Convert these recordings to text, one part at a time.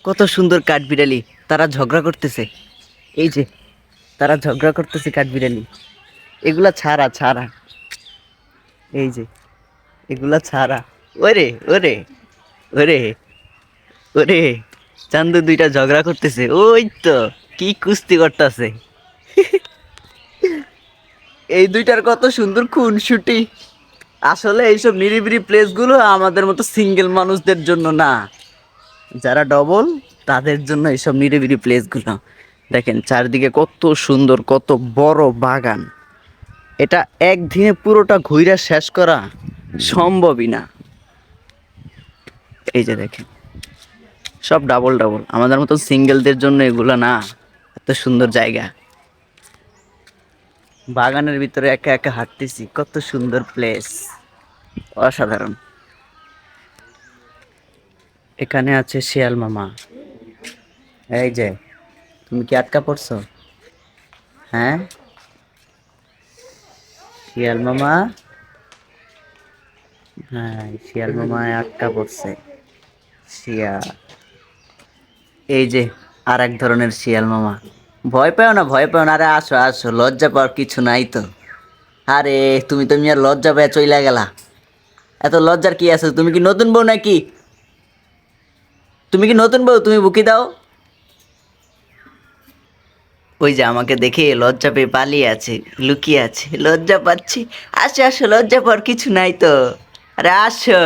কত সুন্দর কাঠবিড়ালি, তারা ঝগড়া করতেছে। এই যে তারা ঝগড়া করতেছে কাঠবিড়ালি। এগুলা ছাড়া ছাড়া, এই যে এগুলা ছাড়া। ওরে ওরে ওরে ওরে, চান্দু দুইটা ঝগড়া করতেছে, ওই তো কি কুস্তি করতেছে। এই দুইটার কত সুন্দর খুনসুটি। আসলে এইসব নিরিবিলি প্লেসগুলো আমাদের মতো সিঙ্গেল মানুষদের জন্য না, যারা ডবল তাদের জন্য এইসব নিরিবিলি প্লেসগুলো। দেখেন চারদিকে কত সুন্দর, কত বড় বাগান। এটা একদিনে পুরোটা ঘুরে শেষ করা সম্ভবই না। এই যে দেখেন সব ডাবল ডাবল, আমাদের মতো সিঙ্গেলদের জন্য এগুলো না। এত সুন্দর জায়গা, বাগানের ভিতরে একা একা হাঁটতেছি, কত সুন্দর প্লেস, অসাধারণ। এখানে আছে শিয়াল মামা। এই যে, তুমি কি আটকা পড়ছো? হ্যাঁ শিয়াল মামা, হ্যাঁ শিয়াল মামা আটকা পড়ছে। শিয়াল, এই যে আর এক ধরনের শিয়াল মামা। ভয় পেও না, ভয় পেও না, আরে আসো আসো, লজ্জা পাওয়ার কিছু নাই তো। আরে তুমি তো মিয়া লজ্জা পেয়ে চইলা গেলা, এত লজ্জার কি আছে? তুমি কি নতুন বউ নাকি? তুমি কি নতুন বউ? তুমি বুকি দাও। ওই যে আমাকে দেখে লজ্জা পেয়ে পালিয়ে আছে, লুকিয়ে আছে, লজ্জা পাচ্ছি। আসো আসো, লজ্জা পাওয়ার কিছু নাই তো, আরে আসো।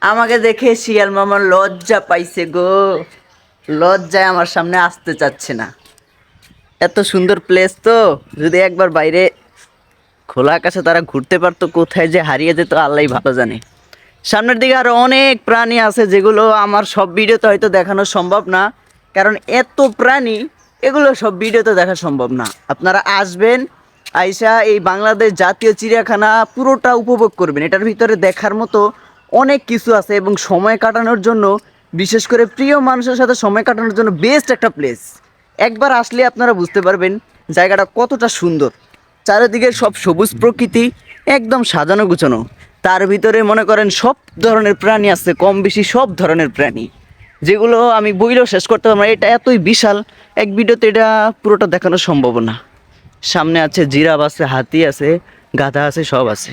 আমাকে দেখে শিয়াল মামার লজ্জা পাইছে গো, লজ্জায় আমার সামনে আসতে চাচ্ছে না। এত সুন্দর প্লেস তো, যদি একবার বাইরে খোলা আকাশে তারা ঘুরতে পারতো, কোথায় যে হারিয়ে যেত আল্লাহ ভালো জানে। সামনের দিকে আরো অনেক প্রাণী আছে, যেগুলো আমার সব ভিডিওতে হয়তো দেখানো সম্ভব না, কারণ এত প্রাণী, এগুলো সব ভিডিওতে দেখা সম্ভব না। আপনারা আসবেন, আইসা এই বাংলাদেশ জাতীয় চিড়িয়াখানা পুরোটা উপভোগ করবেন। এটার ভিতরে দেখার মতো অনেক কিছু আছে, এবং সময় কাটানোর জন্য, বিশেষ করে প্রিয় মানুষের সাথে সময় কাটানোর জন্য বেস্ট একটা প্লেস। একবার আসলে আপনারা বুঝতে পারবেন জায়গাটা কতটা সুন্দর। চারিদিকে সব সবুজ প্রকৃতি, একদম সাজানো গুছানো। তার ভিতরে মনে করেন সব ধরনের প্রাণী আছে, কম বেশি সব ধরনের প্রাণী, যেগুলো আমি বইলেও শেষ করতে পারবো না। এটা এতই বিশাল, এক ভিডিওতে এটা পুরোটা দেখানো সম্ভব না। সামনে আছে জিরাফ আছে, হাতি আছে, গাধা আছে, সব আছে।